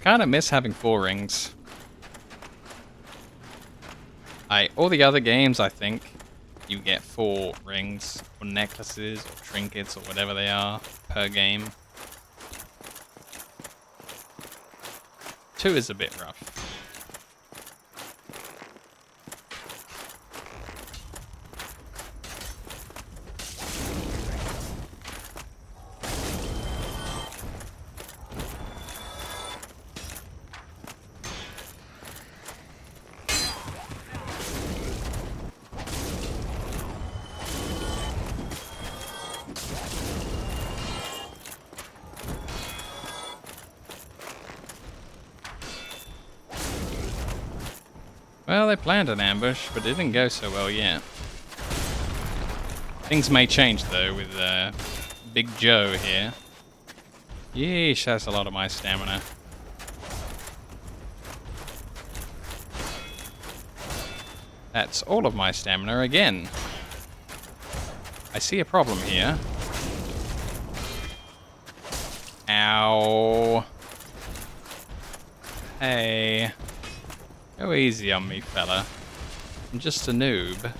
kind of miss having 4 rings. All the other games, I think, you get 4 rings, or necklaces, or trinkets, or whatever they are, per game. 2 is a bit rough. Well, they planned an ambush, but it didn't go so well yet. Things may change, though, with Big Joe here. Yeesh, that's a lot of my stamina. That's all of my stamina again. I see a problem here. Ow. Hey. Go easy on me, fella. I'm just a noob.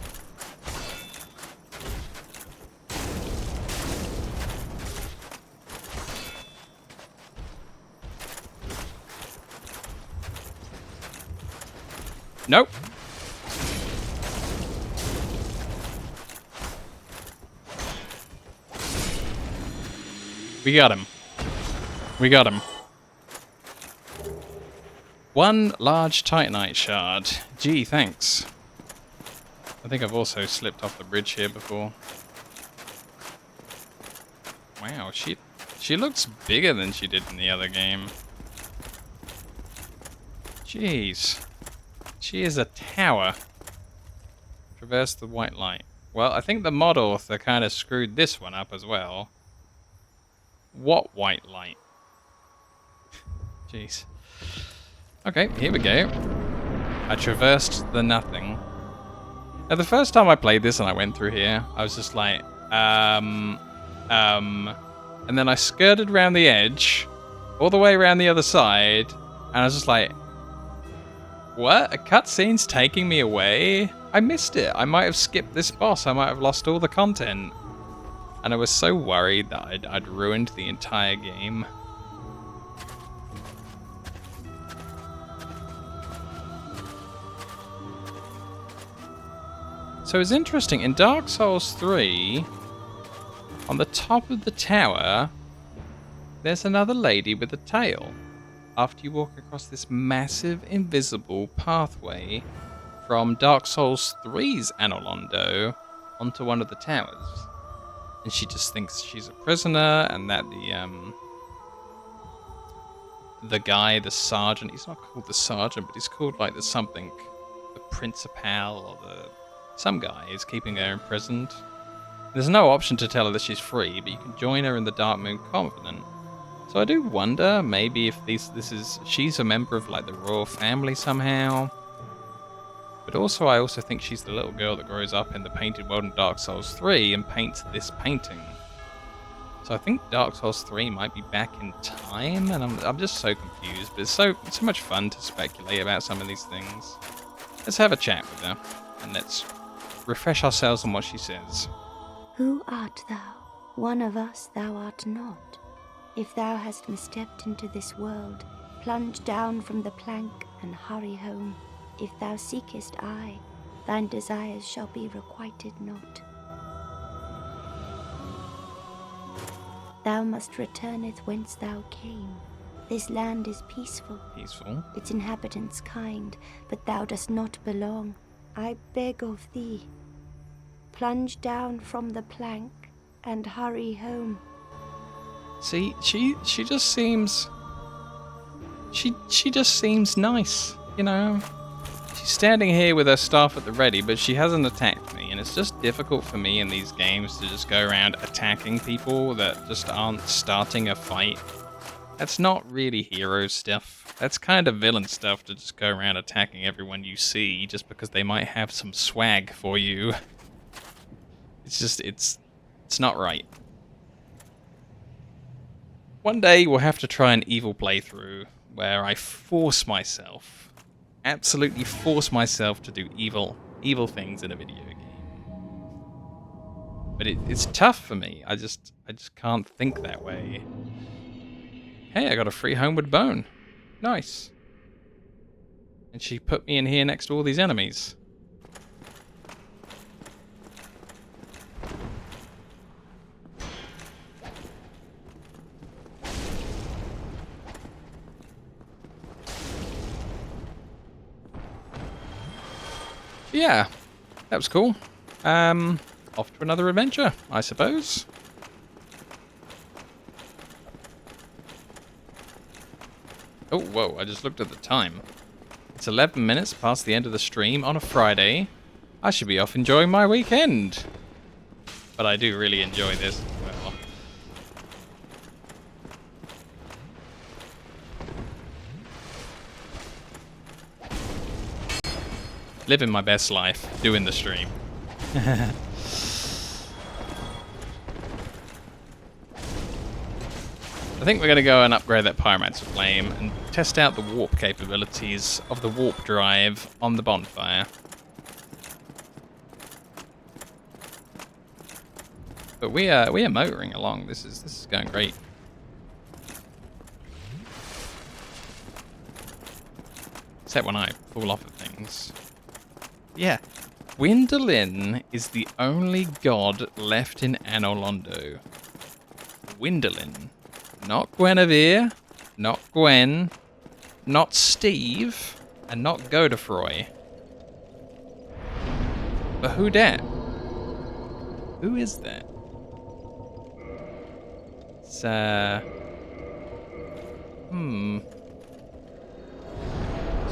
Nope. We got him. We got him. 1 large Titanite shard. Gee, thanks. I think I've also slipped off the bridge here before. Wow, she looks bigger than she did in the other game. Jeez. She is a tower. Traverse the white light. Well, I think the mod author kind of screwed this one up as well. What white light? Jeez. Okay, here we go. I traversed the nothing. Now, the first time I played this and I went through here, I was just like, and then I skirted around the edge, all the way around the other side, and I was just like, what? A cutscene's taking me away? I missed it. I might have skipped this boss. I might have lost all the content. And I was so worried that I'd ruined the entire game. So it's interesting, in Dark Souls 3, on the top of the tower, there's another lady with a tail. After you walk across this massive invisible pathway from Dark Souls 3's Anolondo onto one of the towers. And she just thinks she's a prisoner and that the guy, the sergeant, he's not called the sergeant, but he's called like the something, the principal or some guy is keeping her imprisoned. There's no option to tell her that she's free, but you can join her in the Dark Moon Covenant. So I do wonder, maybe if she's a member of like the royal family somehow. But also, I also think she's the little girl that grows up in the painted world in Dark Souls 3 and paints this painting. So I think Dark Souls 3 might be back in time, and I'm just so confused. But it's so much fun to speculate about some of these things. Let's have a chat with her, and let's refresh ourselves on what she says. Who art thou? One of us thou art not. If thou hast misstepped into this world, plunge down from the plank and hurry home. If thou seekest I, thine desires shall be requited not. Thou must returneth whence thou came. This land is peaceful. Peaceful. Its inhabitants kind, but thou dost not belong. I beg of thee, plunge down from the plank and hurry home. See, she just seems... She just seems nice, you know? She's standing here with her staff at the ready, but she hasn't attacked me, and it's just difficult for me in these games to just go around attacking people that just aren't starting a fight. That's not really hero stuff. That's kind of villain stuff to just go around attacking everyone you see just because they might have some swag for you. It's just, it's not right. One day we'll have to try an evil playthrough where I force myself, absolutely force myself to do evil things in a video game. But it's tough for me. I just can't think that way. Hey, I got a free homeward bone. Nice. And she put me in here next to all these enemies. Yeah, that was cool. Off to another adventure, I suppose. Oh, whoa, I just looked at the time. It's 11 minutes past the end of the stream on a Friday. I should be off enjoying my weekend. But I do really enjoy this as well. Living my best life, doing the stream. I think we're going to go and upgrade that Pyromancer Flame and test out the warp capabilities of the warp drive on the bonfire. But we are motoring along. This is going great. Except when I fall off of things. Yeah, Gwyndolin is the only god left in Anor Londo. Gwyndolin. Not Guinevere, not Gwen, not Steve, and not Godefroy. But who dat? Who is that? It's,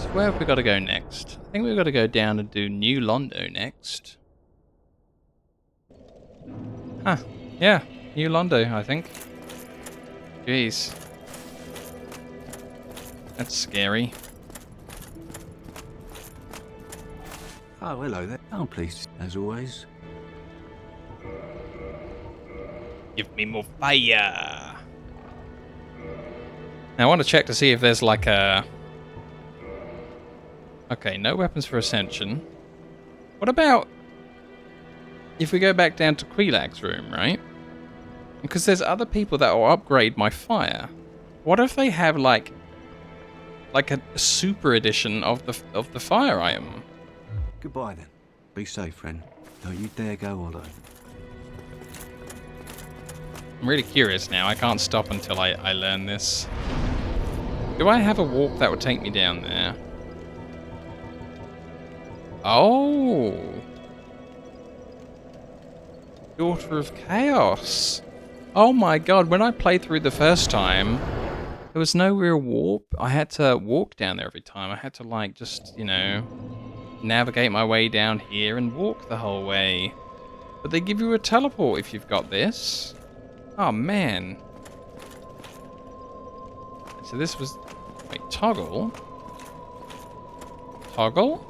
So where have we got to go next? I think we've got to go down and do New Londo next. Huh. Yeah, New Londo, I think. Jeez. That's scary. Oh, hello there. I'm pleased, as always. Give me more fire. Now I want to check to see if there's like a... Okay, no weapons for Ascension. What about if we go back down to Quilag's room, right? Because there's other people that will upgrade my fire. What if they have like a super edition of the fire item? Goodbye then. Be safe, friend. Don't you dare go alone. I'm really curious now. I can't stop until I learn this. Do I have a warp that would take me down there? Oh! Daughter of Chaos. Oh my god, when I played through the first time, there was no real warp. I had to walk down there every time. I had to like just, you know, navigate my way down here and walk the whole way. But they give you a teleport if you've got this. Oh man. So this was... Wait, toggle? Toggle?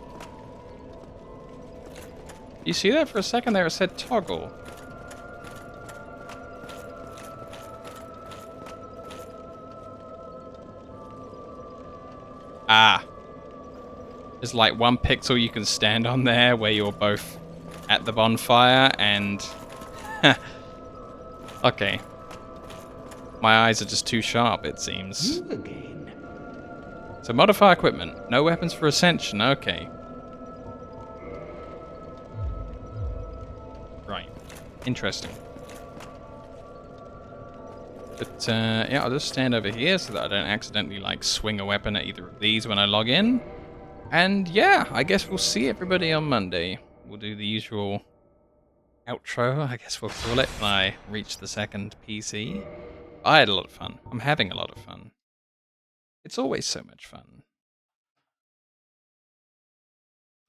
You see that for a second there? It said toggle. Ah. There's like one pixel you can stand on there where you're both at the bonfire and... Okay. My eyes are just too sharp, it seems. You again? So modify equipment. No weapons for Ascension. Okay. Right. Interesting. But, yeah, I'll just stand over here so that I don't accidentally, like, swing a weapon at either of these when I log in. And, yeah, I guess we'll see everybody on Monday. We'll do the usual outro, I guess we'll call it, when I reach the second PC. I had a lot of fun. I'm having a lot of fun. It's always so much fun.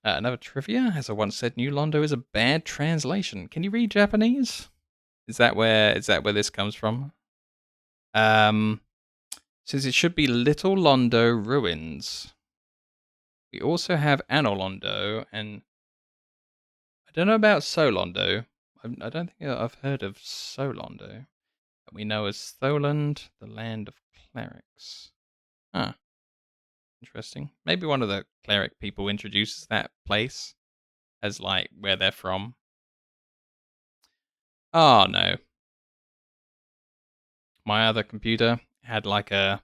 Another trivia, as I once said, New Londo is a bad translation. Can you read Japanese? Is that where this comes from? Since it should be Little Londo Ruins. We also have Anor Londo, and I don't know about Solondo. I don't think I've heard of Solondo. We know as Tholand, the land of clerics. Huh. Interesting. Maybe one of the cleric people introduces that place as like where they're from. Oh no. My other computer had like an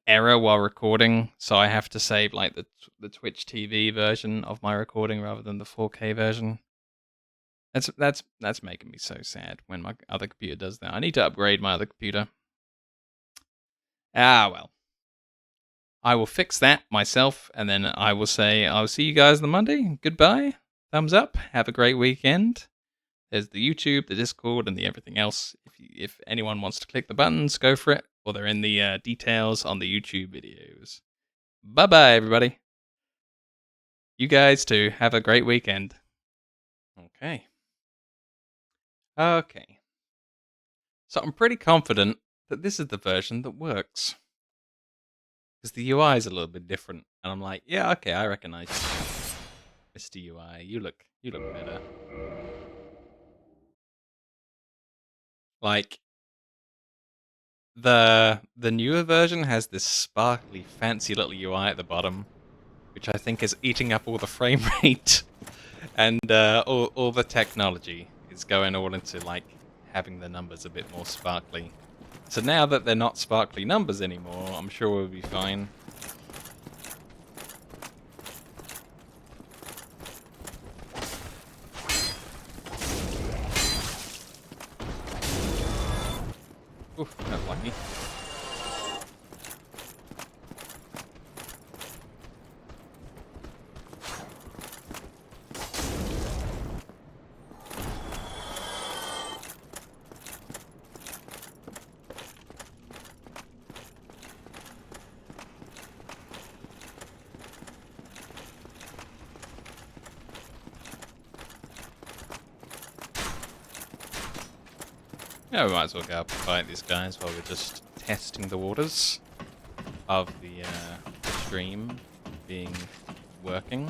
error while recording, so I have to save like the Twitch TV version of my recording rather than the 4K version. That's making me so sad when my other computer does that. I need to upgrade my other computer. Ah well. I will fix that myself, and then I will say I'll see you guys on Monday. Goodbye. Thumbs up. Have a great weekend. There's the YouTube, the Discord, and the everything else. If anyone wants to click the buttons, go for it. Or they're in the details on the YouTube videos. Bye-bye, everybody. You guys too. Have a great weekend. Okay. Okay. So I'm pretty confident that this is the version that works. Because the UI is a little bit different. And I'm like, yeah, okay, I recognize you. Mr. UI, you look better. Like, the newer version has this sparkly, fancy little UI at the bottom, which I think is eating up all the frame rate, and all the technology is going all into like having the numbers a bit more sparkly. So now that they're not sparkly numbers anymore, I'm sure we'll be fine. Oof, that was lucky. Yeah, we might as well go up and fight these guys while we're just testing the waters of the stream working.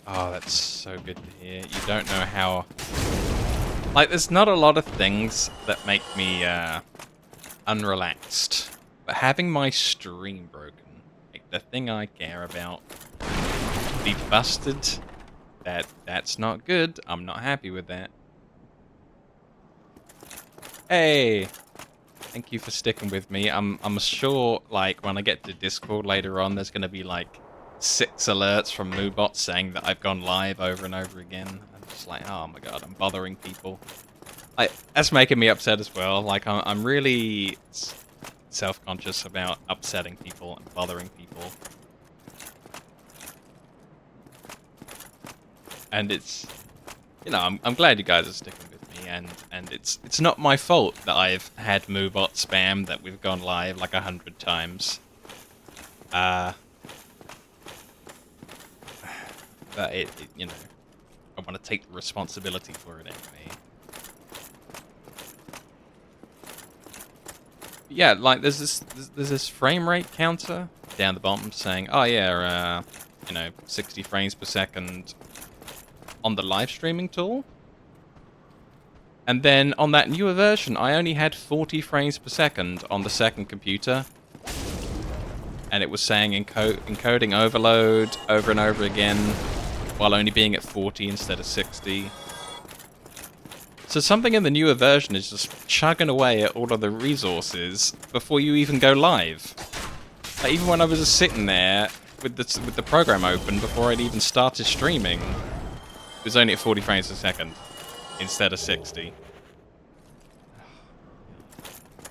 Oh, that's so good to hear. You don't know how... Like, there's not a lot of things that make me unrelaxed. But having my stream broken, like the thing I care about, be busted, that's not good. I'm not happy with that. Hey! Thank you for sticking with me. I'm sure, like, when I get to Discord later on, there's gonna be, like, 6 alerts from Moobot saying that I've gone live over and over again. I'm just like, oh my god, I'm bothering people. Like, that's making me upset as well. Like, I'm really self-conscious about upsetting people and bothering people. And it's, you know, I'm glad you guys are sticking with me, and it's not my fault that I've had Moobot spam that we've gone live like 100 times. But it, you know, I want to take the responsibility for it anyway. Yeah, like there's this frame rate counter down the bottom saying, oh yeah, you know, 60 frames per second on the live streaming tool. And then on that newer version, I only had 40 frames per second on the second computer. And it was saying encoding overload over and over again, while only being at 40 instead of 60. So something in the newer version is just chugging away at all of the resources before you even go live. Like, even when I was just sitting there with the program open before I'd even started streaming, it was only at 40 frames per second instead of 60.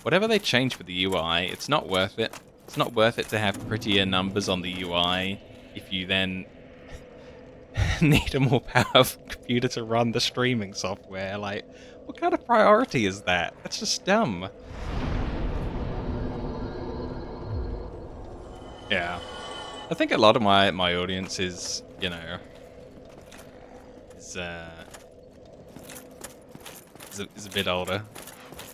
Whatever they change with the UI, it's not worth it. It's not worth it to have prettier numbers on the UI if you then need a more powerful computer to run the streaming software. Like, what kind of priority is that? That's just dumb. Yeah. I think a lot of my audience is, you know, is a bit older.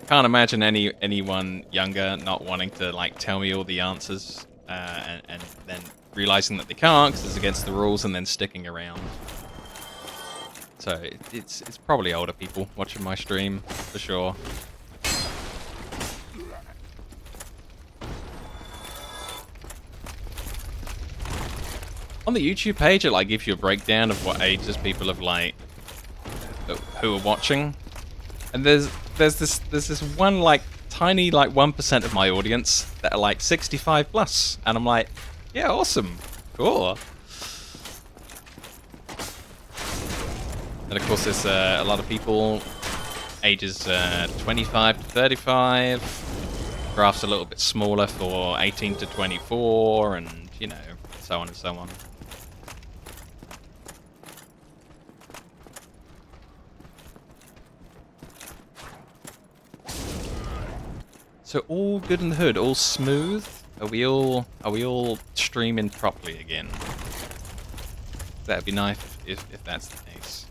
Can't imagine anyone younger not wanting to like tell me all the answers and then realizing that they can't because it's against the rules and then sticking around. So it's probably older people watching my stream for sure. On the YouTube page, it like gives you a breakdown of what ages people have like who are watching, and there's this one like tiny like 1% of my audience that are like 65 plus, and I'm like, yeah, awesome, cool. And of course, there's a lot of people ages 25 to 35. Graphs a little bit smaller for 18 to 24, and you know, so on and so on. So all good in the hood, all smooth. Are we all streaming properly again? That'd be nice if that's the case.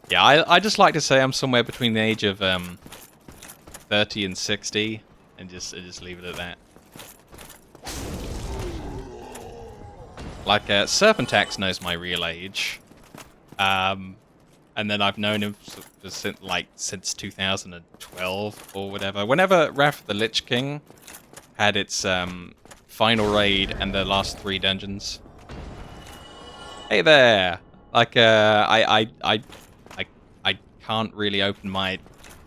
Yeah, I just like to say I'm somewhere between the age of 30 and 60, and just leave it at that. Like Serpentax knows my real age, and then I've known him since 2012 or whatever. Whenever Wrath of the Lich King had its final raid and the last 3 dungeons. Hey there! Like I can't really open my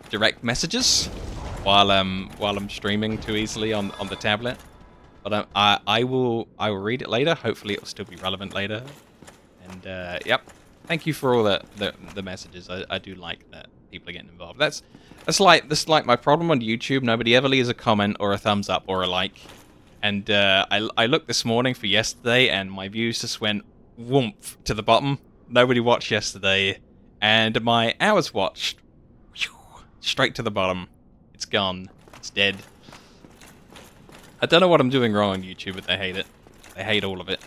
direct messages while I'm streaming too easily on the tablet. But I will read it later. Hopefully it'll still be relevant later. And yep, thank you for all the messages. I do like that people are getting involved. That's like my problem on YouTube. Nobody ever leaves a comment or a thumbs up or a like. And I looked this morning for yesterday, and my views just went whoomp to the bottom. Nobody watched yesterday, and my hours watched straight to the bottom. It's gone. It's dead. I don't know what I'm doing wrong on YouTube, but they hate it. They hate all of it.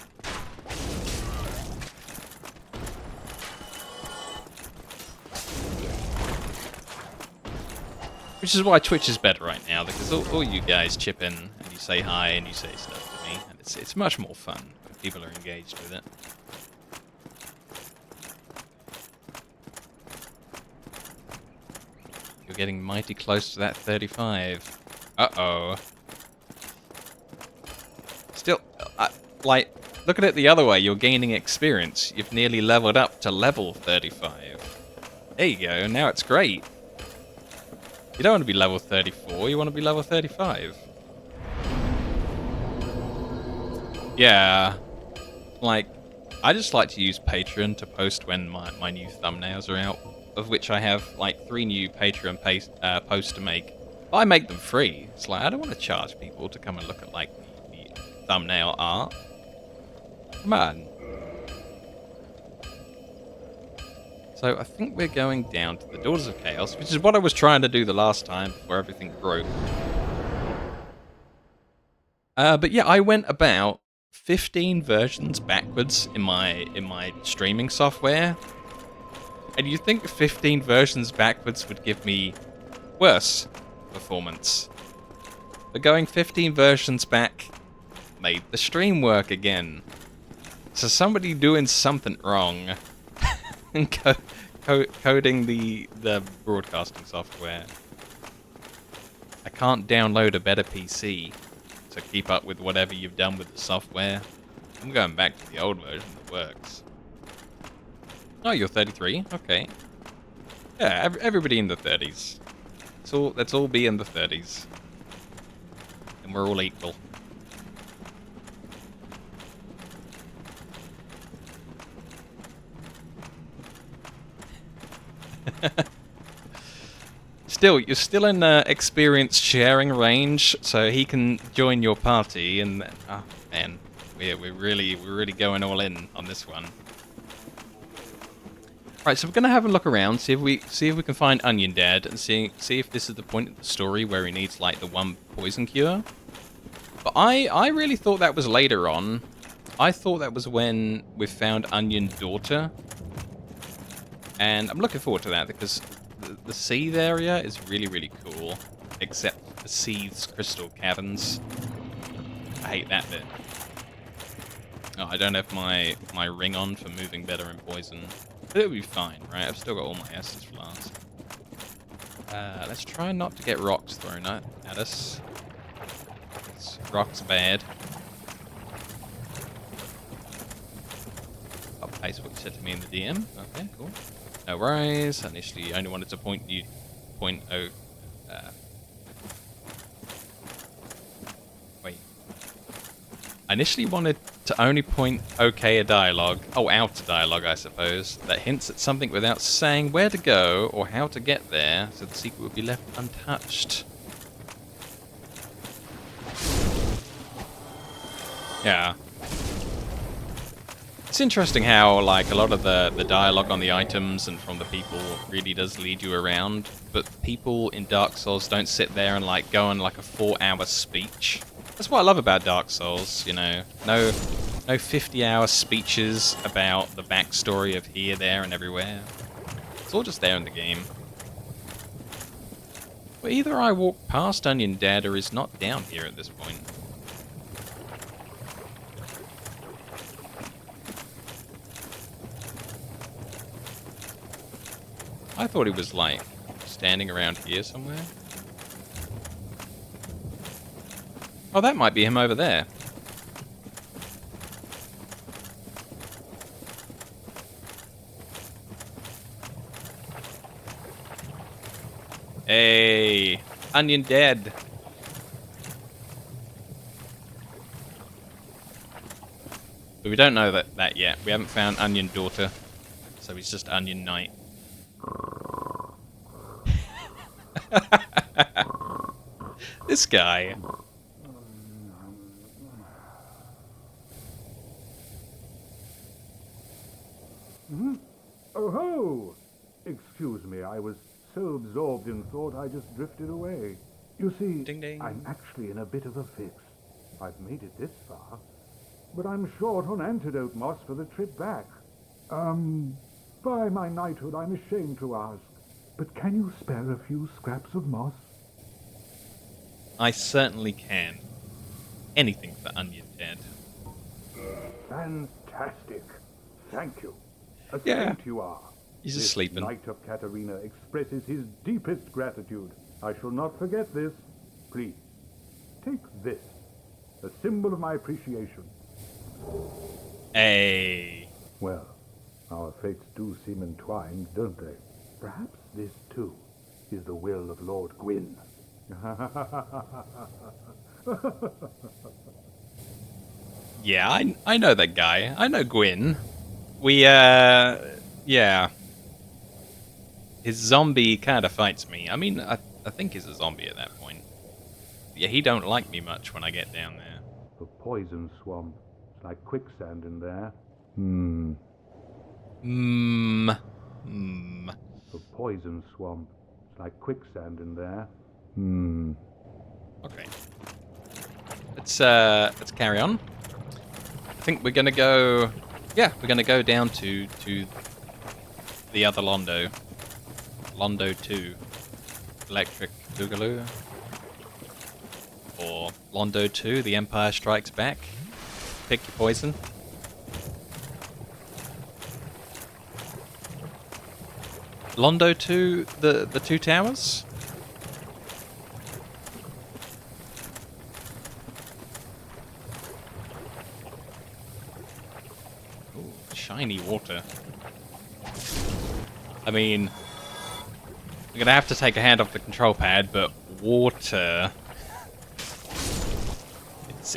Which is why Twitch is better right now, because all you guys chip in and you say hi and you say stuff to me, and it's much more fun when people are engaged with it. You're getting mighty close to that 35. Uh-oh. Still, like, look at it the other way. You're gaining experience. You've nearly leveled up to level 35. There you go. Now it's great. You don't want to be level 34. You want to be level 35. Yeah. Like, I just like to use Patreon to post when my new thumbnails are out, of which I have, like, 3 new Patreon posts to make. But I make them free. It's like, I don't want to charge people to come and look at, like, the thumbnail art. Come on. So I think we're going down to the Daughters of Chaos, which is what I was trying to do the last time before everything broke. But yeah, I went about 15 versions backwards in my streaming software. And you think 15 versions backwards would give me worse performance. But going 15 versions back made the stream work again. So somebody doing something wrong and coding the broadcasting software. I can't download a better PC to keep up with whatever you've done with the software. I'm going back to the old version that works. Oh, you're 33? Okay. Yeah, everybody in the 30s. Let's all be in the 30s. And we're all equal. You're still in experience sharing range, so he can join your party, and oh man, we're really going all in on this one. Right, so we're gonna have a look around, see if we can find Onion Dad, and see if this is the point of the story where he needs like the 1 poison cure. But I really thought that was later on. I thought that was when we found Onion Daughter. And I'm looking forward to that because the Seethe area is really cool, except for Seethe's crystal caverns. I hate that bit. Oh, I don't have my ring on for moving better in poison. It'll be fine, right? I've still got all my Estus flasks. Let's try not to get rocks thrown at us. Rocks bad. That's what you said to me in the DM. Okay, cool. No worries. I initially only wanted to point oh, wait. I initially wanted to only point out a dialogue, I suppose, that hints at something without saying where to go or how to get there, so the secret would be left untouched. Yeah. It's interesting how, like, a lot of the dialogue on the items and from the people really does lead you around, but people in Dark Souls don't sit there and, like, go on, like, a 4-hour speech. That's what I love about Dark Souls, you know. No 50-hour speeches about the backstory of here, there, and everywhere. It's all just there in the game. But either I walk past Onion Dad or is not down here at this point. I thought he was, like, standing around here somewhere. Oh, that might be him over there. Hey, Onion Dead. But we don't know that yet. We haven't found Onion Daughter, so he's just Onion Knight. This guy. Oh ho! Excuse me, I was so absorbed in thought I just drifted away. You see, Ding ding. I'm actually in a bit of a fix. I've made it this far, but I'm short on antidote moss for the trip back. By my knighthood, I'm ashamed to ask, but can you spare a few scraps of moss? I certainly can. Anything for Onion Dad. Fantastic. Thank you. A Yeah. saint you are. He's just This sleeping. Knight of Katarina expresses his deepest gratitude. I shall not forget this. Please, take this, a symbol of my appreciation. Hey. Well, our fates do seem entwined, don't they? Perhaps this, too, is the will of Lord Gwyn. Yeah, I know that guy. I know Gwyn. Yeah. His zombie kind of fights me. I mean, I think he's a zombie at that point. Yeah, he don't like me much when I get down there. The poison swamp. It's like quicksand in there. The poison swamp. It's like quicksand in there. Okay. Let's carry on. I think we're gonna go. Yeah, we're gonna go down to the other Londo. Londo 2. Electric Boogaloo. Or Londo 2, The Empire Strikes Back. Pick your poison. Londo 2, the Two Towers? Ooh, shiny water. I mean, I'm gonna have to take a hand off the control pad, but water...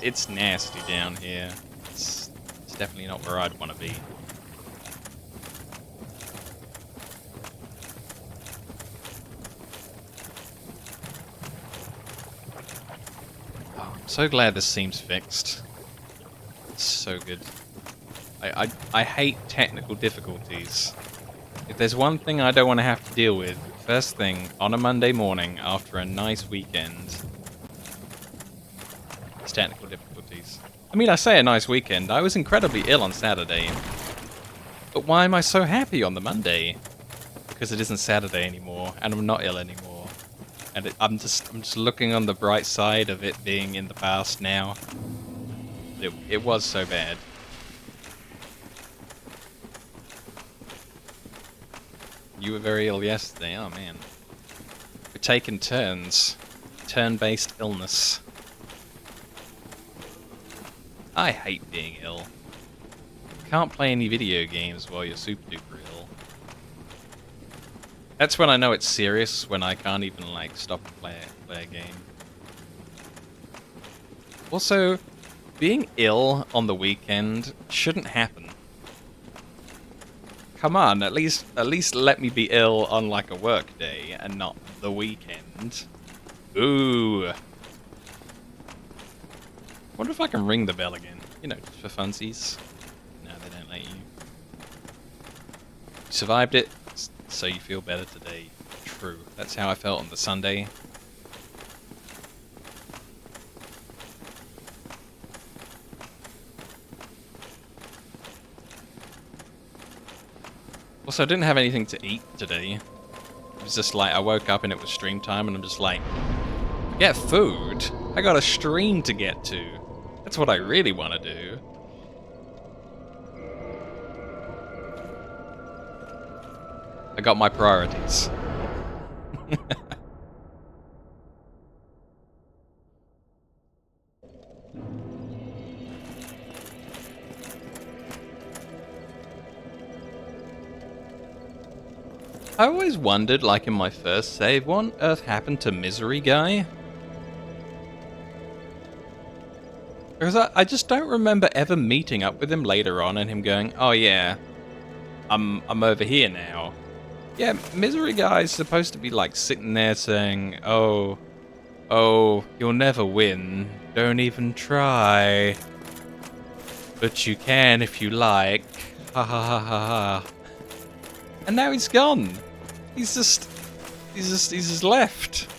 It's nasty down here. It's definitely not where I'd want to be. Oh, I'm so glad this seems fixed. It's so good. I hate technical difficulties. If there's one thing I don't want to have to deal with, first thing on a Monday morning after a nice weekend, it's technical difficulties. I mean, I say a nice weekend. I was incredibly ill on Saturday. But why am I so happy on the Monday? Because it isn't Saturday anymore, and I'm not ill anymore. And I'm just looking on the bright side of it being in the past now. It was so bad. You were very ill yesterday, oh man. We're taking turns. Turn-based illness. I hate being ill. can't play any video games while you're super duper ill. That's when I know it's serious, when I can't even, like, stop and play a game. Also, being ill on the weekend shouldn't happen. Come on, at least let me be ill on, like, a work day and not the weekend. Ooh. Wonder if I can ring the bell again. You know, just for funsies. No, they don't let you. You survived it, so you feel better today. True. That's how I felt on the Sunday. Also, I didn't have anything to eat today. It was just like, I woke up and it was stream time, and I'm just like, get food? I got a stream to get to. That's what I really want to do. I got my priorities. I always wondered, like in my first save, what on earth happened to Misery Guy? Because I just don't remember ever meeting up with him later on and him going, oh yeah, I'm over here now. Yeah, Misery Guy's supposed to be like sitting there saying, oh, you'll never win, don't even try. But you can if you like, ha ha ha ha ha. And now he's gone. He's just left.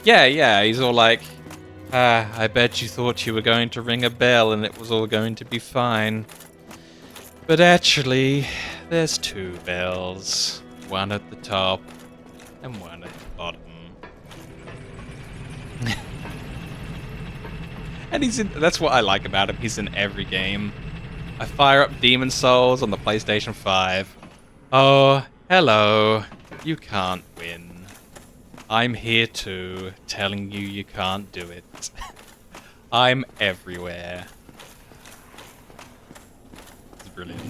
Yeah, he's all like, I bet you thought you were going to ring a bell and it was all going to be fine. But actually, there's two bells. One at the top and one at the bottom. And that's what I like about him. He's in every game. I fire up Demon Souls on the PlayStation 5. Oh, hello. You can't win. I'm here too, telling you you can't do it. I'm everywhere. It's brilliant.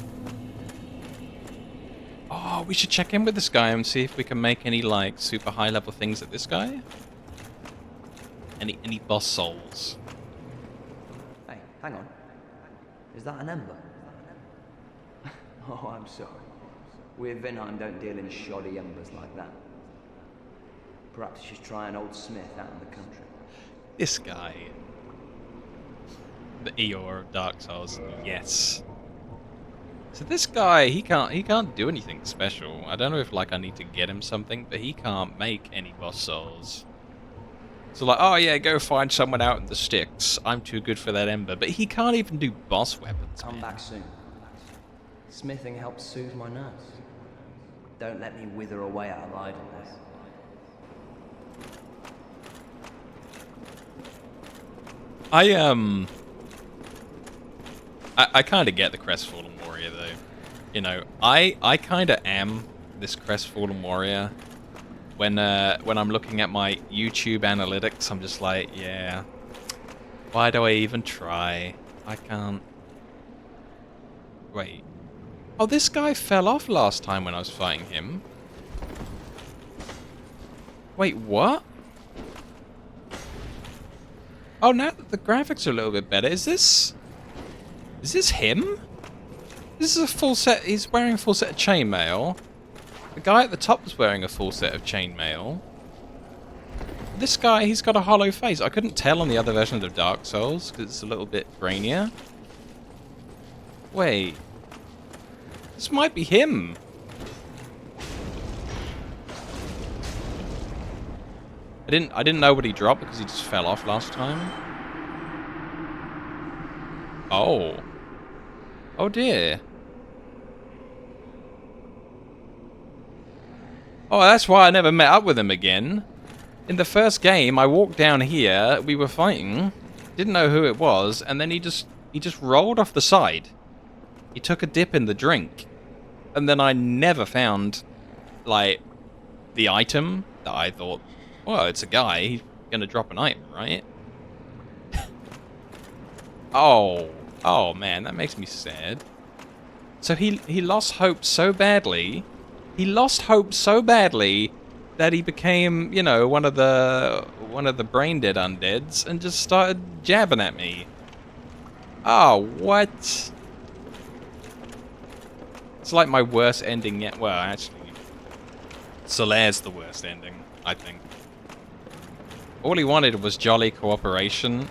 Oh, we should check in with this guy and see if we can make any, like, super high level things at this guy. Any boss souls. Hey, hang on. Is that an ember? Oh, I'm sorry. We of Vinheim don't deal in shoddy embers like that. Perhaps you should try an old smith out in the country. This guy. The Eeyore of Dark Souls, yes. So this guy, he can't do anything special. I don't know if like I need to get him something, but he can't make any boss souls. So like, oh yeah, go find someone out in the sticks. I'm too good for that ember. But he can't even do boss weapons. Come man. back soon. Smithing helps soothe my nerves. Don't let me wither away out of idleness. I kind of get the crestfallen warrior though. You know, I kind of am this crestfallen warrior. When I'm looking at my YouTube analytics, I'm just like, yeah, why do I even try? I can't. Wait. Oh, this guy fell off last time when I was fighting him. Wait, what? Oh, now that the graphics are a little bit better, is this him? This is a full set. He's wearing a full set of chainmail. The guy at the top is wearing a full set of chainmail. This guy, he's got a hollow face. I couldn't tell on the other version of Dark Souls because it's a little bit grainier. Wait. This might be him. I didn't know what he dropped because he just fell off last time. Oh. Oh dear. Oh, that's why I never met up with him again. In the first game, I walked down here, we were fighting, didn't know who it was, and then he just rolled off the side. He took a dip in the drink. And then I never found, like, the item that I thought, well, it's a guy, he's gonna drop an item, right? Oh, oh man, that makes me sad. So he lost hope so badly. He lost hope so badly that he became, you know, one of the brain dead undeads and just started jabbing at me. Oh, what? It's like my worst ending yet. Well, actually, Solaire's the worst ending, I think. All he wanted was jolly cooperation,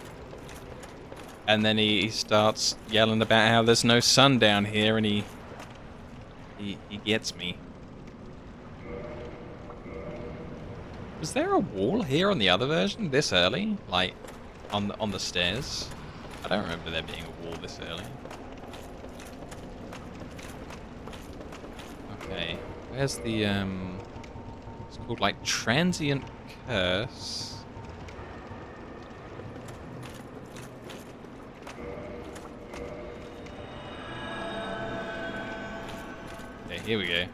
and then he starts yelling about how there's no sun down here, and he gets me. Was there a wall here on the other version this early? Like, on the stairs? I don't remember there being a wall this early. Okay, where's the, it's called, like, Transient Curse. Okay, here we go.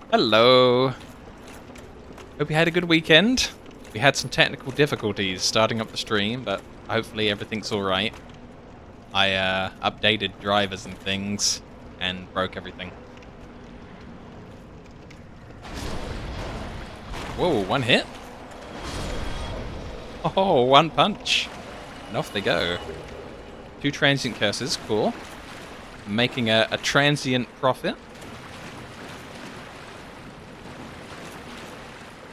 Hello! Hope you had a good weekend. We had some technical difficulties starting up the stream, but hopefully everything's alright. I updated drivers and things, and broke everything. Whoa, one hit? Oh, one punch. And off they go. 2 transient curses, cool. Making a transient profit.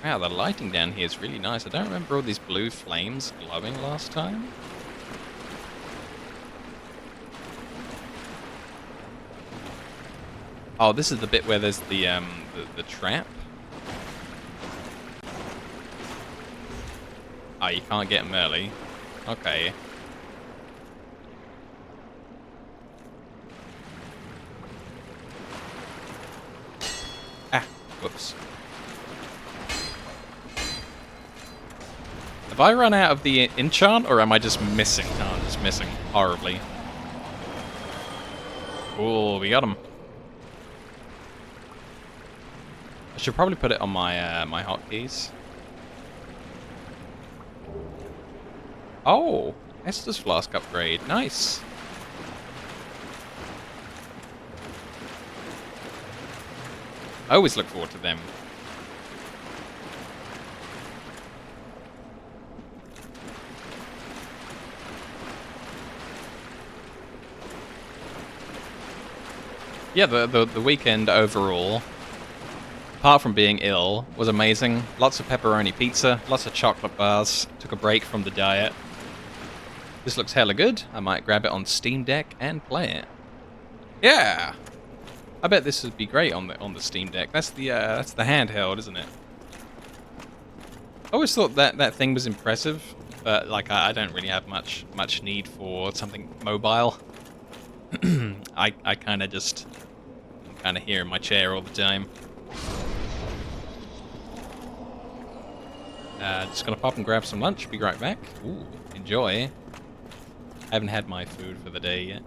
Wow, the lighting down here is really nice. I don't remember all these blue flames glowing last time. Oh, this is the bit where there's the trap. Oh, you can't get them early. Okay. Ah, whoops. Have I run out of the enchant, or am I just missing? Oh, I'm just missing horribly. Oh, we got him. I should probably put it on my my hotkeys. Oh, Estus Flask upgrade. Nice. I always look forward to them. Yeah, the weekend overall, apart from being ill, was amazing. Lots of pepperoni pizza, lots of chocolate bars. Took a break from the diet. This looks hella good. I might grab it on Steam Deck and play it. Yeah, I bet this would be great on the Steam Deck. That's the handheld, isn't it? I always thought that thing was impressive, but like I don't really have much need for something mobile. I kind of just here in my chair all the time. Just gonna pop and grab some lunch. Be right back. Ooh, enjoy. I haven't had my food for the day yet.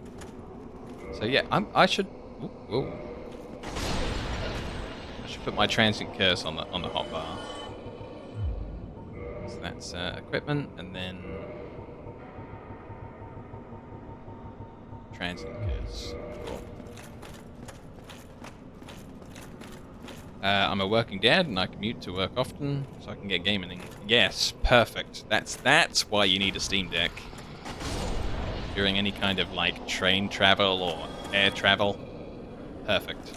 So yeah, I should. Ooh. I should put my transient curse on the hotbar. So that's equipment, and then transient curse. Cool. I'm a working dad, and I commute to work often, so I can get gaming. Yes, perfect. That's why you need a Steam Deck. During any kind of, like, train travel or air travel. Perfect.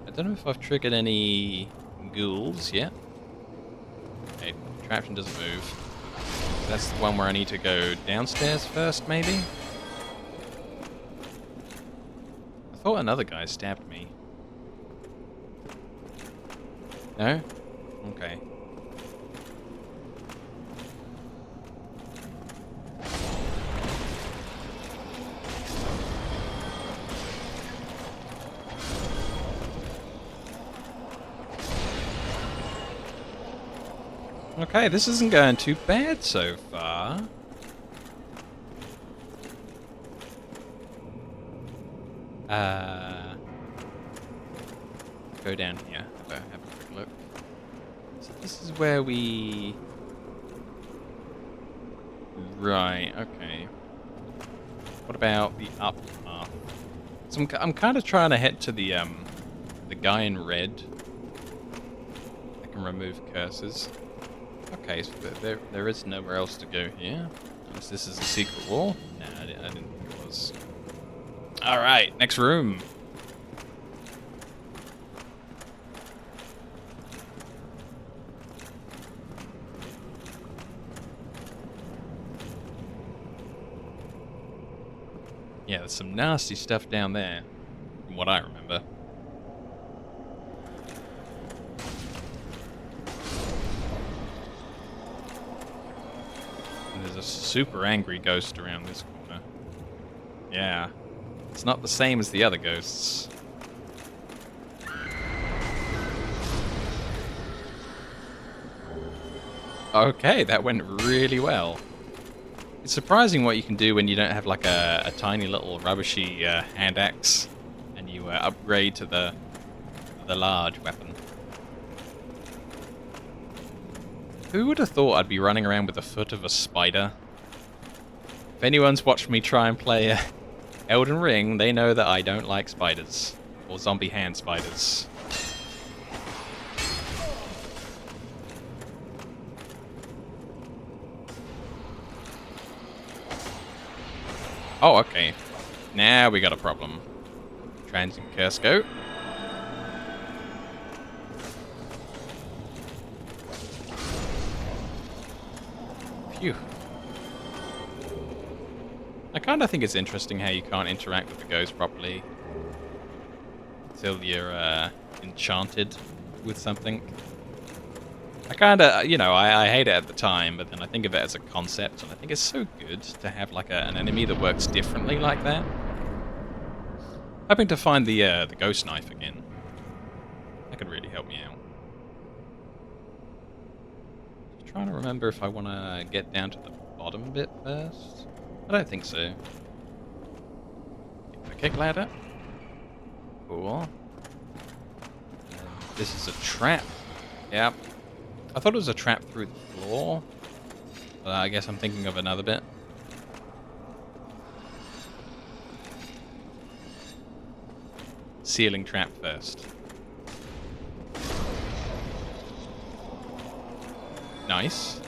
I don't know if I've triggered any ghouls yet. Okay, contraption doesn't move. That's the one where I need to go downstairs first, maybe? I thought another guy stabbed me. No? Okay. Okay, this isn't going too bad so far. Go down here. Have a quick look. So this is where we Right, okay. What about the up path? So I'm kind of trying to head to the guy in red. I can remove curses. Okay, so there is nowhere else to go here. Unless this is a secret wall? Nah, I didn't think it was. Alright, next room. Yeah, there's some nasty stuff down there, from what I remember. And there's a super angry ghost around this corner. Yeah, it's not the same as the other ghosts. Okay, that went really well. It's surprising what you can do when you don't have like a tiny little rubbishy hand axe, and you upgrade to the large weapon. Who would have thought I'd be running around with the foot of a spider? If anyone's watched me try and play Elden Ring, they know that I don't like spiders, or zombie hand spiders. Oh, okay. Now we got a problem. Transient curse go. Phew. I kind of think it's interesting how you can't interact with the ghost properly until you're enchanted with something. I kind of, you know, I hate it at the time, but then I think of it as a concept, and I think it's so good to have like an enemy that works differently like that. Hoping to find the ghost knife again. That could really help me out. Just trying to remember if I want to get down to the bottom bit first. I don't think so. A kick ladder. Cool. And this is a trap. Yep. I thought it was a trap through the floor. But I guess I'm thinking of another bit. Ceiling trap first. Nice.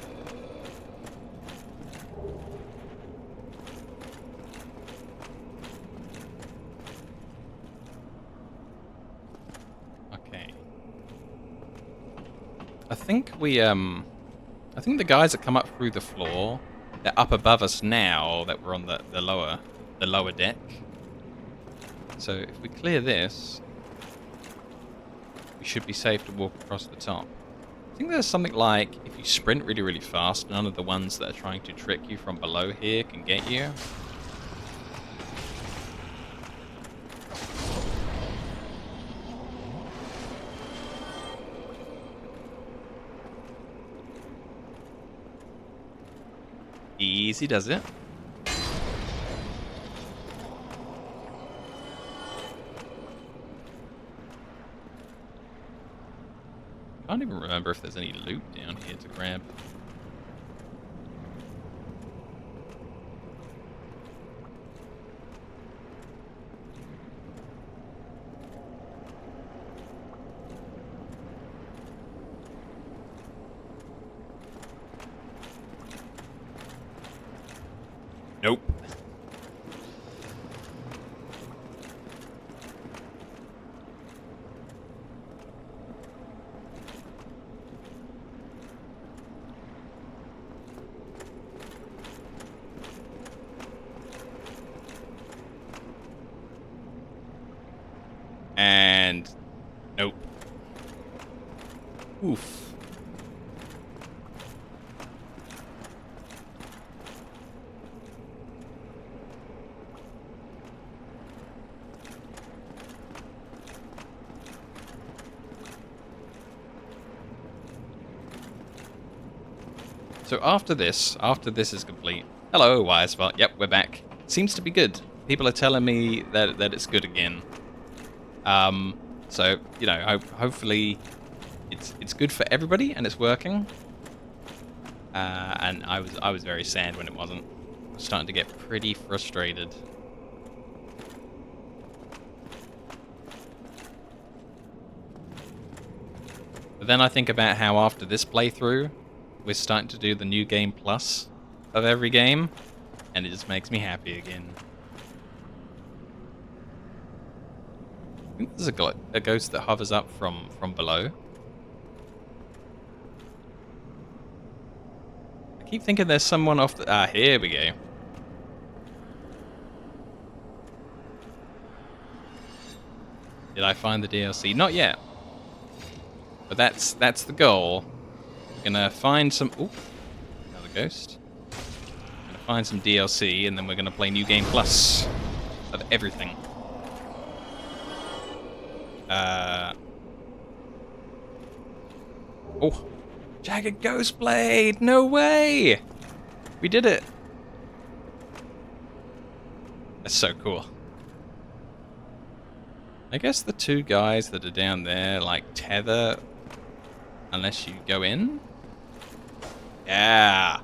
Okay. I think I think the guys that come up through the floor, they're up above us now that we're on the lower deck. So if we clear this, we should be safe to walk across the top. I think there's something like, if you sprint really, really fast, none of the ones that are trying to trick you from below here can get you. Easy does it. I don't even remember if there's any loot down here to grab. Nope. And nope. Oof. So after this is complete. Hello, Wirespot. Yep, we're back. Seems to be good. People are telling me that it's good again. So you know, hopefully it's good for everybody and it's working. And I was very sad when it wasn't. I was starting to get pretty frustrated. But then I think about how after this playthrough, we're starting to do the new game plus of every game, and it just makes me happy again. I think there's a ghost that hovers up from below. I keep thinking there's someone off the... Ah, here we go. Did I find the DLC? Not yet. But that's the goal. We're gonna find some... Ooh, another ghost. We're gonna find some DLC, and then we're gonna play New Game Plus of everything. Oh, Jagged Ghost Blade! No way! We did it! That's so cool. I guess the two guys that are down there, like, tether unless you go in? Yeah!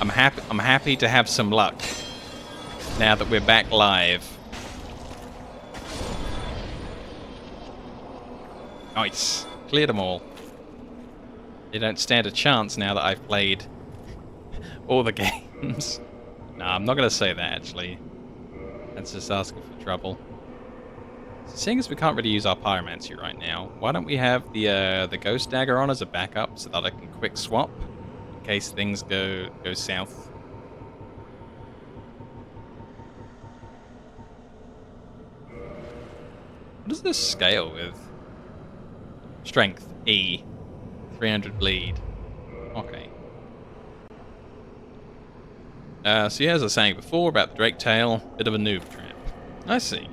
I'm happy to have some luck now that we're back live. Nice. Cleared them all. They don't stand a chance now that I've played all the games. Nah, I'm not going to say that, actually. That's just asking for trouble. So seeing as we can't really use our pyromancy right now, why don't we have the ghost dagger on as a backup so that I can quick swap in case things go south. What does this scale with? Strength, E. 300 bleed. Okay. So yeah, as I was saying before about the Drake Tail, bit of a noob trap. I see.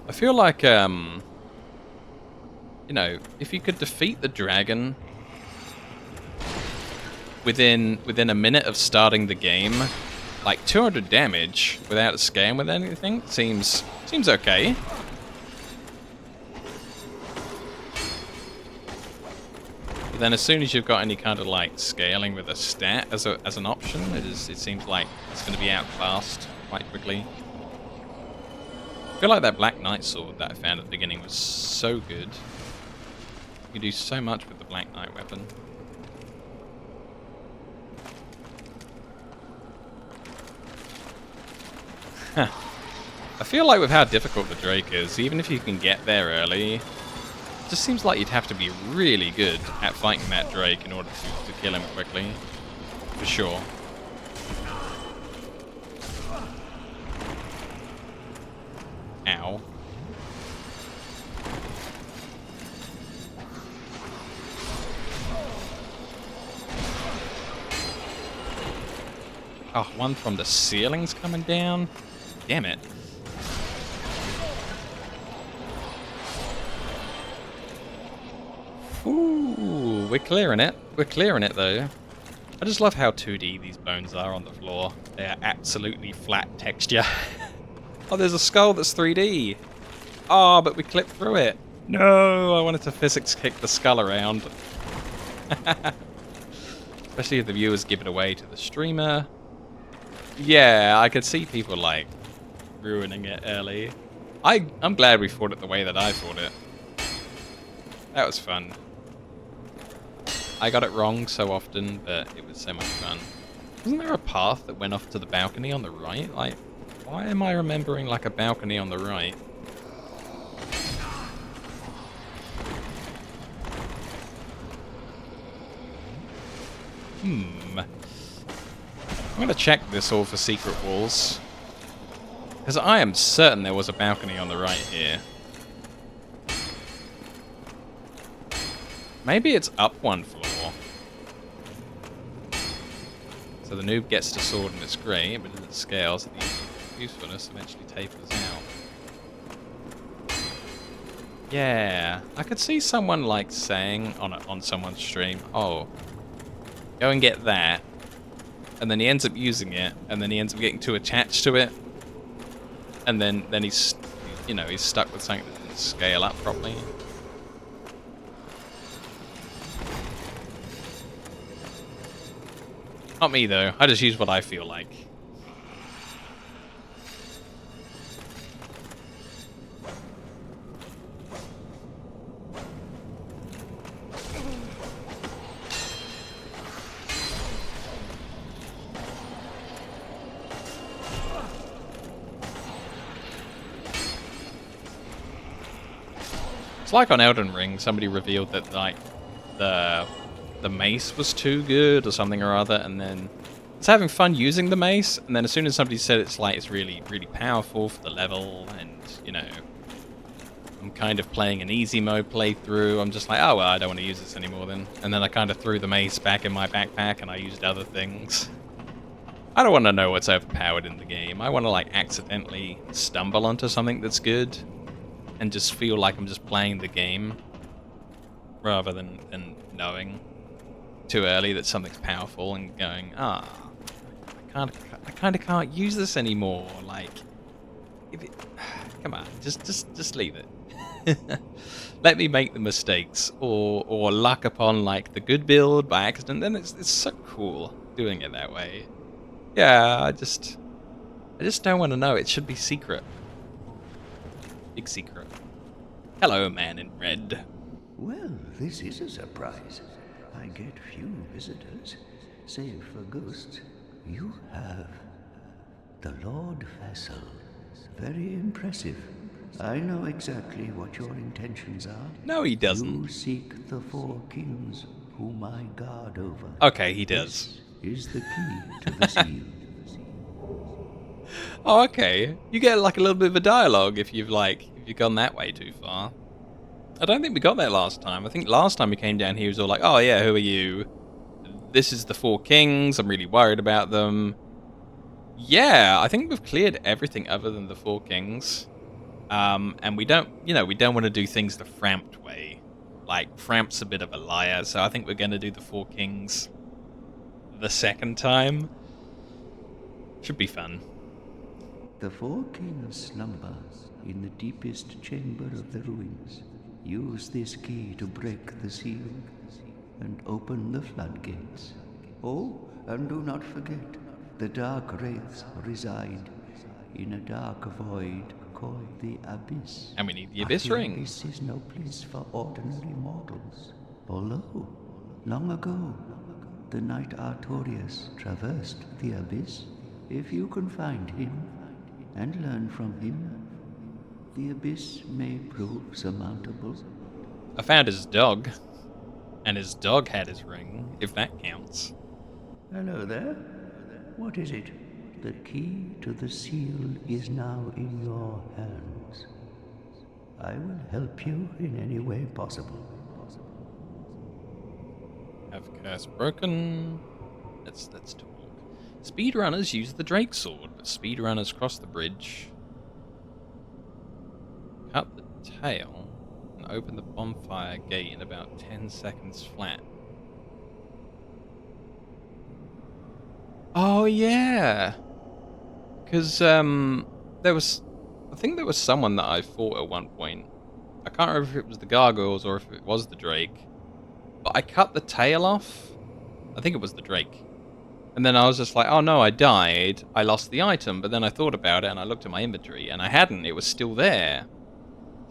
I feel like, you know, if you could defeat the dragon within a minute of starting the game, like 200 damage without a scam with anything seems okay. But then as soon as you've got any kind of like scaling with a stat as an option, it seems like it's going to be outclassed quite quickly. I feel like that Black Knight sword that I found at the beginning was so good. You can do so much with the Black Knight weapon. Huh. I feel like with how difficult the Drake is, even if you can get there early, it just seems like you'd have to be really good at fighting that Drake in order to kill him quickly. For sure. Ow. Oh, one from the ceiling's coming down? Damn it. Ooh, we're clearing it. We're clearing it, though. I just love how 2D these bones are on the floor. They are absolutely flat texture. Oh, there's a skull that's 3D. Oh, but we clipped through it. No, I wanted to physics kick the skull around. Especially if the viewers give it away to the streamer. Yeah, I could see people, like, ruining it early. I'm glad we fought it the way that I fought it. That was fun. I got it wrong so often, but it was so much fun. Wasn't there a path that went off to the balcony on the right? Like, why am I remembering, like, a balcony on the right? I'm gonna check this all for secret walls. Because I am certain there was a balcony on the right here. Maybe it's up one floor. So the noob gets to sword and it's great, but as it scales, the usefulness eventually tapers out. Yeah, I could see someone like saying on someone's stream, "Oh, go and get that," and then he ends up using it, and then he ends up getting too attached to it, and then he's, you know, he's stuck with something that doesn't scale up properly. Not me, though. I just use what I feel like. It's like on Elden Ring, somebody revealed that like the mace was too good or something or other, and then it's having fun using the mace, and then as soon as somebody said it's really powerful for the level, and you know, I'm kind of playing an easy mode playthrough, I'm just like, oh well, I don't want to use this anymore then. And then I kind of threw the mace back in my backpack and I used other things. I don't want to know what's overpowered in the game. I want to like accidentally stumble onto something that's good and just feel like I'm just playing the game rather than knowing too early that something's powerful and going, I kind of can't use this anymore. Like, come on, just leave it. Let me make the mistakes or luck upon like the good build by accident. Then it's so cool doing it that way. Yeah, I just don't want to know. It should be secret. Big secret. Hello, man in red. Well, this is a surprise. I get few visitors, save for ghosts. You have the Lord Vessel. Very impressive. I know exactly what your intentions are. No, he doesn't. You seek the four kings whom I guard over. Okay, he does. This is the key to the seal. Oh, okay. You get like a little bit of a dialogue if you've gone that way too far. I don't think we got that last time. I think last time we came down here, he was all like, oh yeah, who are you? This is the four kings. I'm really worried about them. Yeah, I think we've cleared everything other than the four kings. And we don't want to do things the Framped way. Like, Framp's a bit of a liar, so I think we're going to do the four kings the second time. Should be fun. The four kings slumber in the deepest chamber of the ruins. Use this key to break the seal and open the floodgates. Oh, and do not forget, the dark wraiths reside in a dark void called the Abyss. And we need the Abyss But ring. The Abyss is no place for ordinary mortals. Although, long ago, the knight Artorias traversed the Abyss. If you can find him and learn from him, the Abyss may prove surmountable. I found his dog. And his dog had his ring, if that counts. Hello there. What is it? The key to the seal is now in your hands. I will help you in any way possible. Have curse broken. Let's talk. Speedrunners use the Drake sword, but speedrunners cross the bridge, cut the tail, and open the bonfire gate in about 10 seconds flat. Oh yeah, because I think there was someone that I fought at one point. I can't remember if it was the gargoyles or if it was the Drake, but I cut the tail off. I think it was the Drake. And then I was just like, oh no, I died. I lost the item. But then I thought about it and I looked at my inventory and I hadn't. It was still there.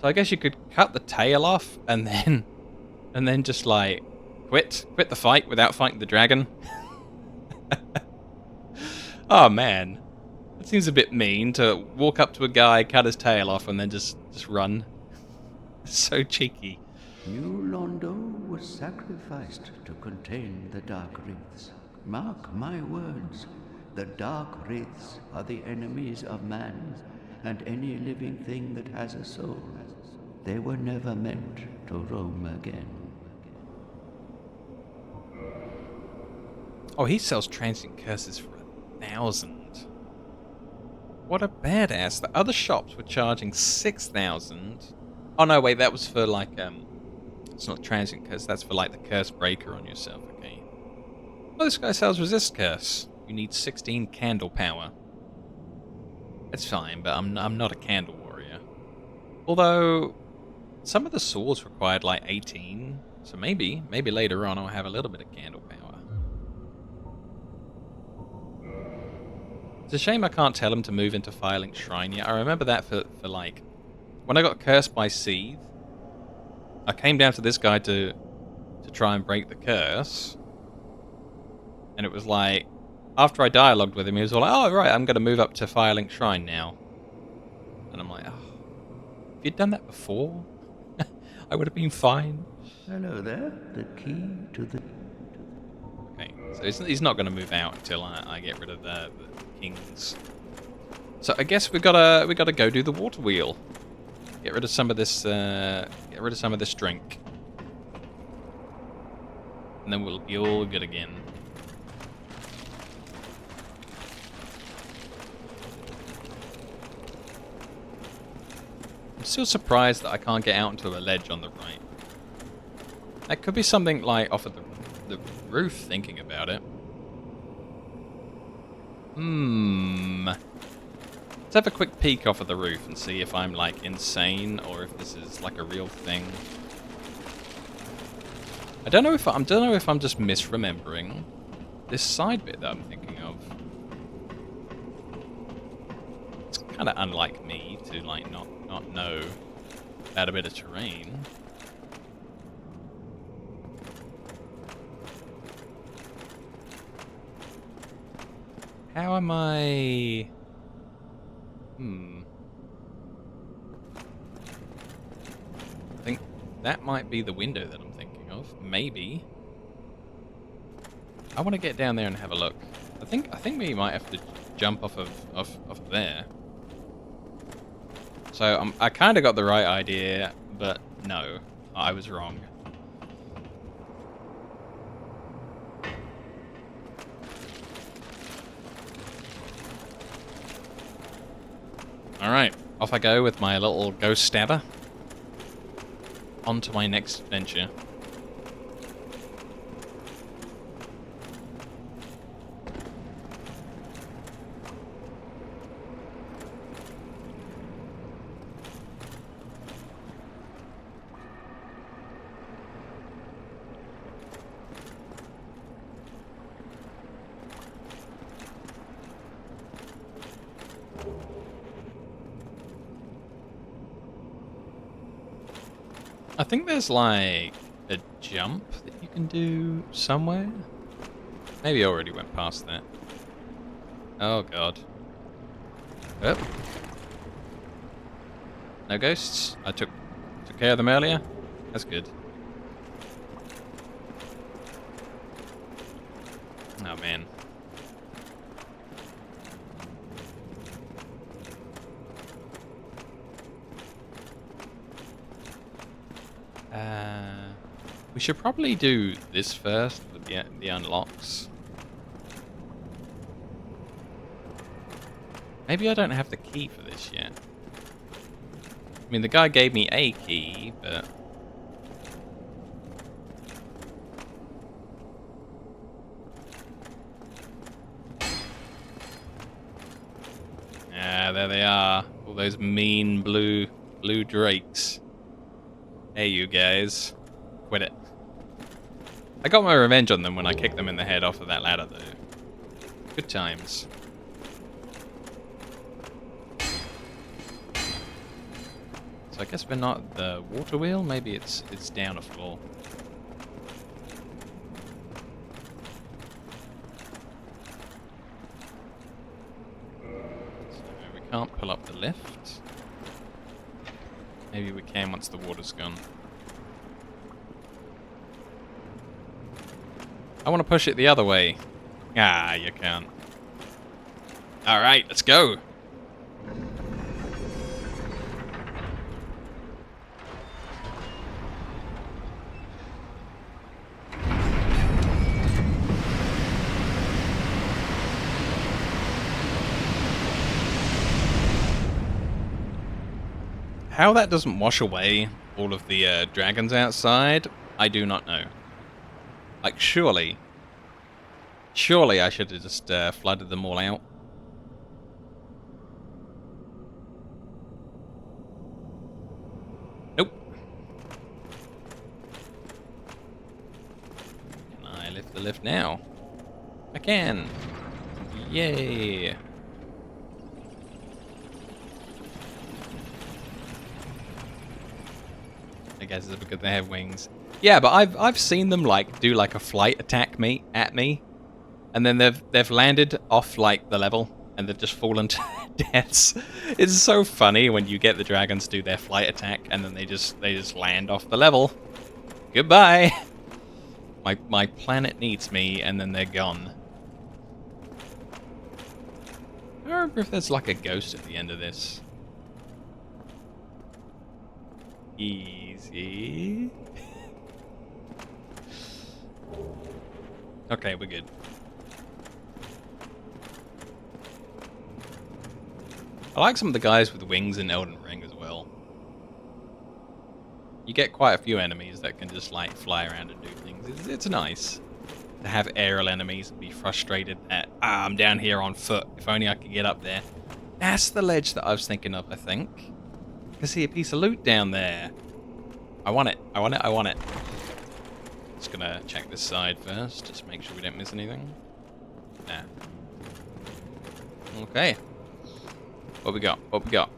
So I guess you could cut the tail off and then just like quit the fight without fighting the dragon. Oh man. That seems a bit mean to walk up to a guy, cut his tail off and then just run. So cheeky. New Londo was sacrificed to contain the Dark Wraiths. Mark my words, the Dark Wraiths are the enemies of man and any living thing that has a soul. They were never meant to roam again. Oh, he sells transient curses for 1,000. What a badass. The other shops were charging 6,000. Oh no, wait, that was for like, it's not transient curse, that's for like the curse breaker on yourself, okay. Oh, this guy sells resist curse. You need 16 candle power. It's fine, but I'm not a candle warrior. Although, some of the swords required like 18, so maybe later on I'll have a little bit of candle power. It's a shame I can't tell him to move into Firelink Shrine yet. I remember that for like... When I got cursed by Seethe, I came down to this guy to try and break the curse. And it was like... After I dialogued with him, he was all like, oh, right, I'm going to move up to Firelink Shrine now. And I'm like, oh, if you'd done that before, I would have been fine. Hello there. The key to the... Okay, so he's not going to move out until I get rid of the kings. So I guess we gotta go do the water wheel. Get rid of some of this. Get rid of some of this drink, and then we'll be all good again. I'm still surprised that I can't get out onto a ledge on the right. That could be something like off of the roof, thinking about it. Let's have a quick peek off of the roof and see if I'm like insane or if this is like a real thing. I don't know if I'm just misremembering this side bit that I'm thinking of. It's kind of unlike me to like not know about a bit of terrain. How am I... I think that might be the window that I'm thinking of. Maybe. I want to get down there and have a look. I think we might have to jump off of there. So I kind of got the right idea, but no, I was wrong. Alright, off I go with my little ghost stabber. On to my next adventure. I think there's like a jump that you can do somewhere. Maybe I already went past that. Oh god. Oh. No ghosts? I took care of them earlier? That's good. Oh man. We should probably do this first with the unlocks. Maybe I don't have the key for this yet. I mean, the guy gave me a key, but... Ah, there they are. All those mean blue drakes. Hey, you guys. Quit it. I got my revenge on them when I kicked them in the head off of that ladder, though. Good times. So I guess we're not the water wheel. Maybe it's down a floor. So we can't pull up the lift. Maybe we can once the water's gone. I want to push it the other way. Ah, you can't. Alright, let's go. How that doesn't wash away all of the dragons outside, I do not know. Like, surely I should have just flooded them all out. Nope. Can I lift the lift now? I can. Yay. I guess it's because they have wings. Yeah, but I've seen them like do like a flight attack at me, and then they've landed off like the level and they've just fallen to deaths. It's so funny when you get the dragons do their flight attack and then they just land off the level. Goodbye. My planet needs me and then they're gone. I don't remember if there's like a ghost at the end of this. Easy. Okay, we're good. I like some of the guys with wings in Elden Ring as well. You get quite a few enemies that can just like fly around and do things. It's nice to have aerial enemies and be frustrated that, I'm down here on foot. If only I could get up there. That's the ledge that I was thinking of, I think. I can see a piece of loot down there. I want it. I want it. I want it. Just gonna check this side first, just make sure we don't miss anything. Nah. Okay. What we got? What we got?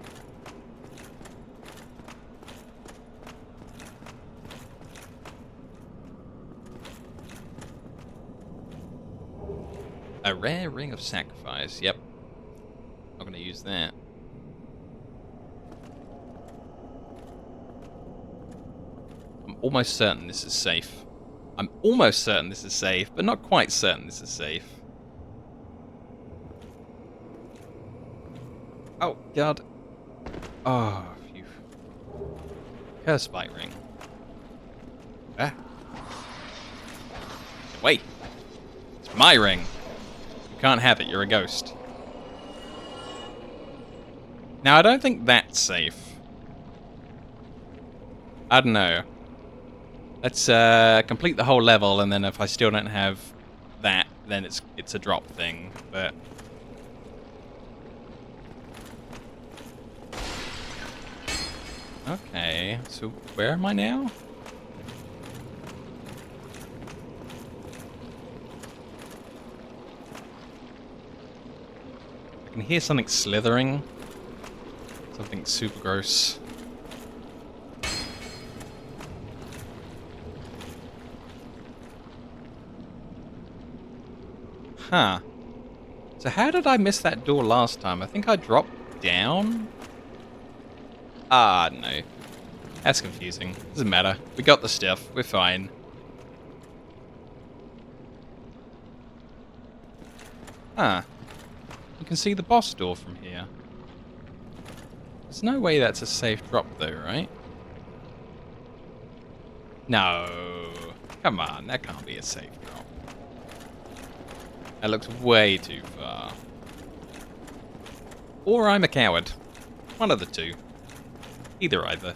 A rare ring of sacrifice. Yep. Not gonna use that. I'm almost certain this is safe. I'm almost certain this is safe, but not quite certain this is safe. Oh, God. Oh, phew. Curse bite ring. Ah. Wait. It's my ring. You can't have it, you're a ghost. Now, I don't think that's safe. I don't know. Let's complete the whole level, and then if I still don't have that, then it's a drop thing, but... Okay, so where am I now? I can hear something slithering. Something super gross. Huh. So how did I miss that door last time? I think I dropped down? Ah, no. That's confusing. Doesn't matter. We got the stuff. We're fine. Huh. You can see the boss door from here. There's no way that's a safe drop though, right? No. Come on, that can't be a safe drop. That looks way too far. Or I'm a coward. One of the two. Either.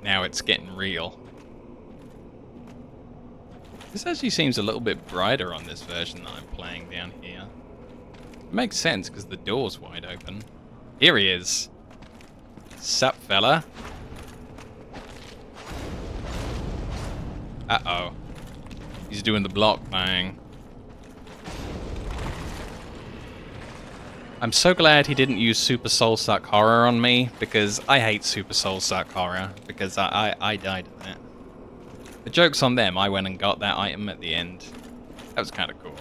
Now it's getting real. This actually seems a little bit brighter on this version that I'm playing down here. It makes sense because the door's wide open. Here he is. Sup, fella? Uh-oh. He's doing the block thing. I'm so glad he didn't use Super Soul Suck Horror on me, because I hate Super Soul Suck Horror, because I died at that. The joke's on them, I went and got that item at the end. That was kind of cool.